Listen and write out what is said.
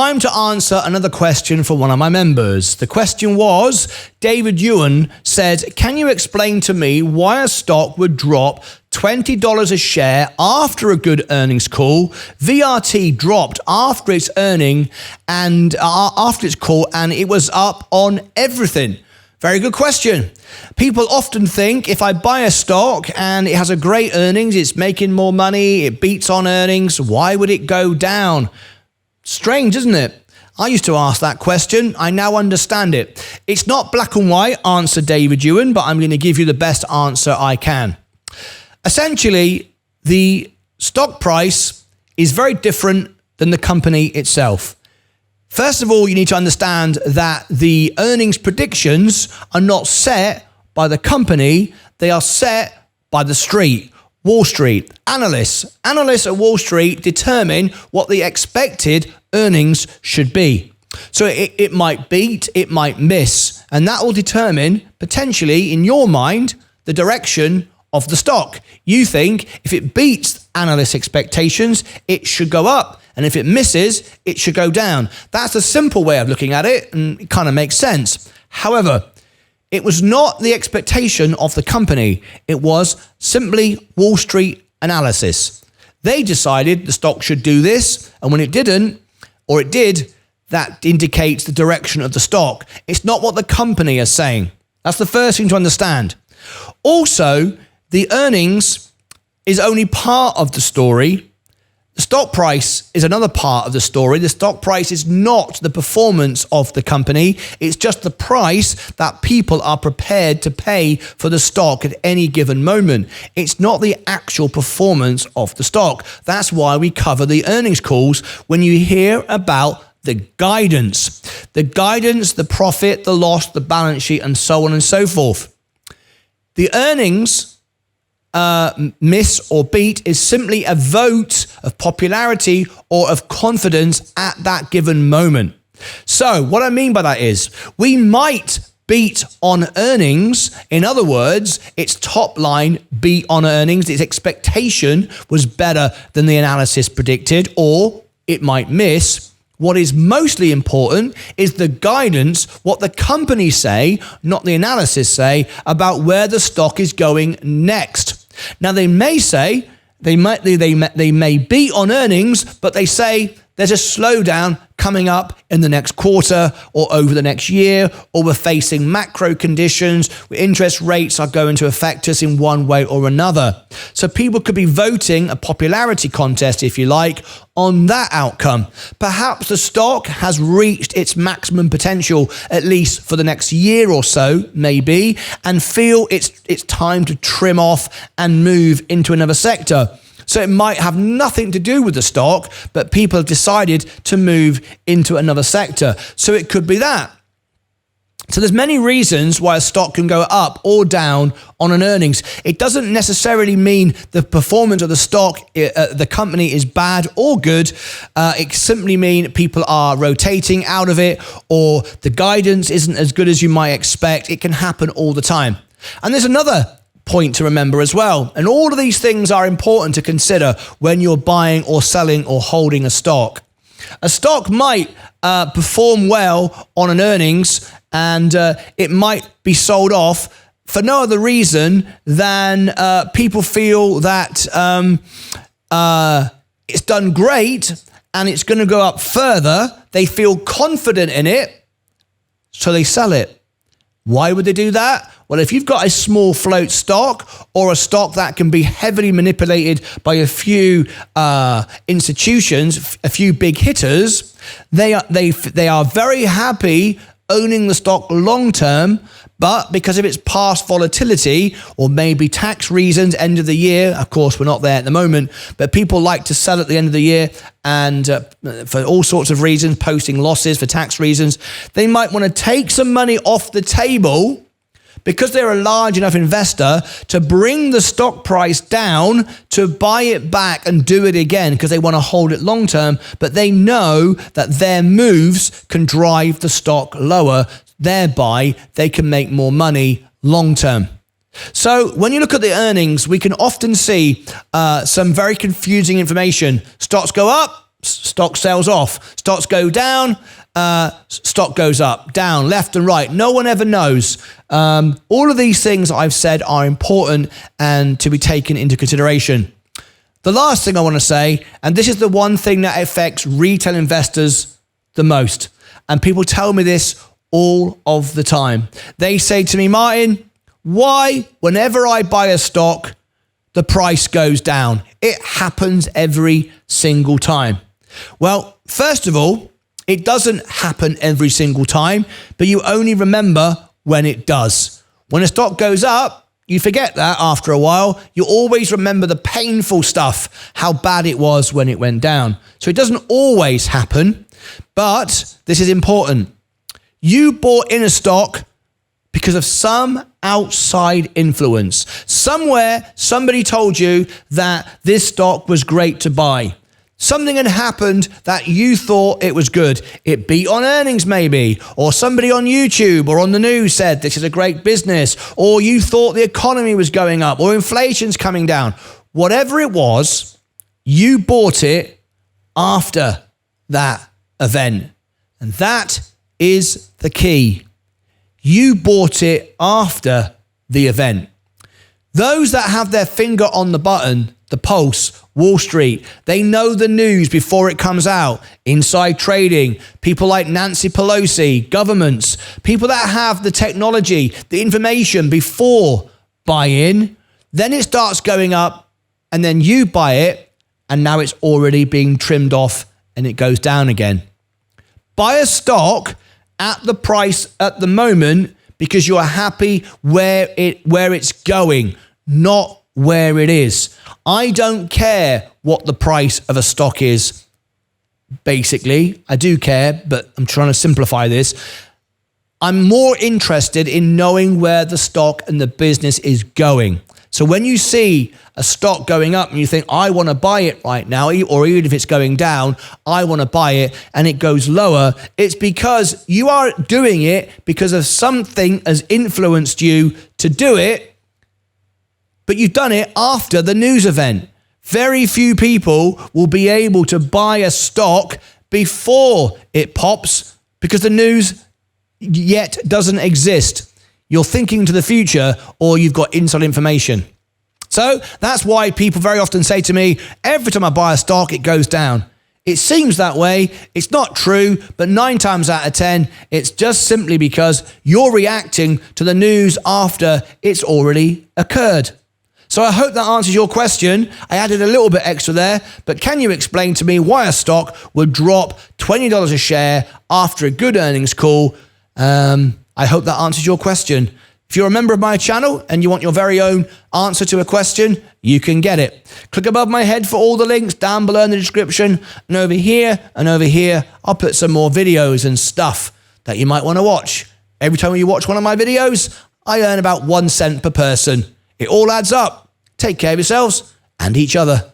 time to answer another question from one of my members. The question was, David Ewan said, can you explain to me why a stock would drop $20 a share after a good earnings call? VRT dropped after its earning and after its call, and it was up on everything. Very good question. People often think if I buy a stock and it has a great earnings, it's making more money, it beats on earnings, why would it go down? Strange, isn't it? I used to ask that question. I now understand it. It's not black and white, answered David Ewan, but I'm going to give you the best answer I can. Essentially, the stock price is very different than the company itself. First of all, you need to understand that the earnings predictions are not set by the company, they are set by the street. Wall Street, analysts at Wall Street determine what the expected earnings should be. So it might beat, it might miss, and that will determine, potentially, in your mind, the direction of the stock. You think if it beats analyst expectations, it should go up, and if it misses, it should go down. That's a simple way of looking at it, and it kind of makes sense. However, it was not the expectation of the company. It was simply Wall Street analysis. They decided the stock should do this, and when it didn't, or it did, that indicates the direction of the stock. It's not what the company is saying. That's the first thing to understand. Also, the earnings is only part of the story. The stock price is another part of the story. The stock price is not the performance of the company. It's just the price that people are prepared to pay for the stock at any given moment. It's not the actual performance of the stock. That's why we cover the earnings calls when you hear about the guidance. The guidance, the profit, the loss, the balance sheet, and so on and so forth. The earnings miss or beat is simply a vote of popularity or of confidence at that given moment. So what I mean by that is we might beat on earnings. In other words, its top line beat on earnings. Its expectation was better than the analysis predicted, or it might miss. What is mostly important is the guidance, what the companies say, not the analysis say, about where the stock is going next. Now, they may say, they may beat on earnings, but they say there's a slowdown coming up in the next quarter or over the next year, or we're facing macro conditions where interest rates are going to affect us in one way or another. So people could be voting a popularity contest, if you like, on that outcome. Perhaps the stock has reached its maximum potential, at least for the next year or so, maybe, and feel it's time to trim off and move into another sector. So it might have nothing to do with the stock, but people have decided to move into another sector. So it could be that. So there's many reasons why a stock can go up or down on an earnings. It doesn't necessarily mean the performance of the stock, the company is bad or good. It simply means people are rotating out of it, or the guidance isn't as good as you might expect. It can happen all the time. And there's another point to remember as well. And all of these things are important to consider when you're buying or selling or holding a stock. A stock might perform well on an earnings, and it might be sold off for no other reason than people feel that it's done great and it's going to go up further. They feel confident in it, so they sell it. Why would they do that? Well, if you've got a small float stock or a stock that can be heavily manipulated by a few institutions, a few big hitters, they are very happy owning the stock long term, but because of its past volatility or maybe tax reasons, end of the year, of course, we're not there at the moment, but people like to sell at the end of the year, and for all sorts of reasons, posting losses for tax reasons, they might want to take some money off the table because they're a large enough investor to bring the stock price down to buy it back and do it again because they want to hold it long term, but they know that their moves can drive the stock lower, thereby they can make more money long term. So when you look at the earnings, we can often see some very confusing information. Stocks go up, stock sells off. Stocks go down, stock goes up, down, left and right. No one ever knows. All of these things I've said are important and to be taken into consideration. The last thing I want to say, and this is the one thing that affects retail investors the most, and people tell me this all of the time. They say to me, Martyn, why, whenever I buy a stock, the price goes down? It happens every single time. Well, first of all, it doesn't happen every single time, but you only remember when it does. When a stock goes up, you forget that after a while. You always remember the painful stuff, how bad it was when it went down. So it doesn't always happen, but this is important. You bought in a stock because of some outside influence. Somewhere, somebody told you that this stock was great to buy. Something had happened that you thought it was good. It beat on earnings maybe, or somebody on YouTube or on the news said this is a great business, or you thought the economy was going up, or inflation's coming down. Whatever it was, you bought it after that event. And that is the key. You bought it after the event. Those that have their finger on the button, the pulse, Wall Street, they know the news before it comes out. Inside trading, people like Nancy Pelosi, governments, people that have the technology, the information before buy-in, then it starts going up and then you buy it and now it's already being trimmed off and it goes down again. Buy a stock at the price at the moment because you're happy where it's going, not where it is. I don't care what the price of a stock is. Basically, I do care, but I'm trying to simplify this. I'm more interested in knowing where the stock and the business is going. So when you see a stock going up and you think, I want to buy it right now, or even if it's going down, I want to buy it, and it goes lower, it's because you are doing it because of something has influenced you to do it, but you've done it after the news event. Very few people will be able to buy a stock before it pops because the news yet doesn't exist. You're thinking to the future or you've got inside information. So that's why people very often say to me, every time I buy a stock, it goes down. It seems that way. It's not true, but 9 times out of 10, it's just simply because you're reacting to the news after it's already occurred. So I hope that answers your question. I added a little bit extra there, but can you explain to me why a stock would drop $20 a share after a good earnings call? I hope that answers your question. If you're a member of my channel and you want your very own answer to a question, you can get it. Click above my head for all the links down below in the description. And over here, I'll put some more videos and stuff that you might want to watch. Every time you watch one of my videos, I earn about 1 cent per person. It all adds up. Take care of yourselves and each other.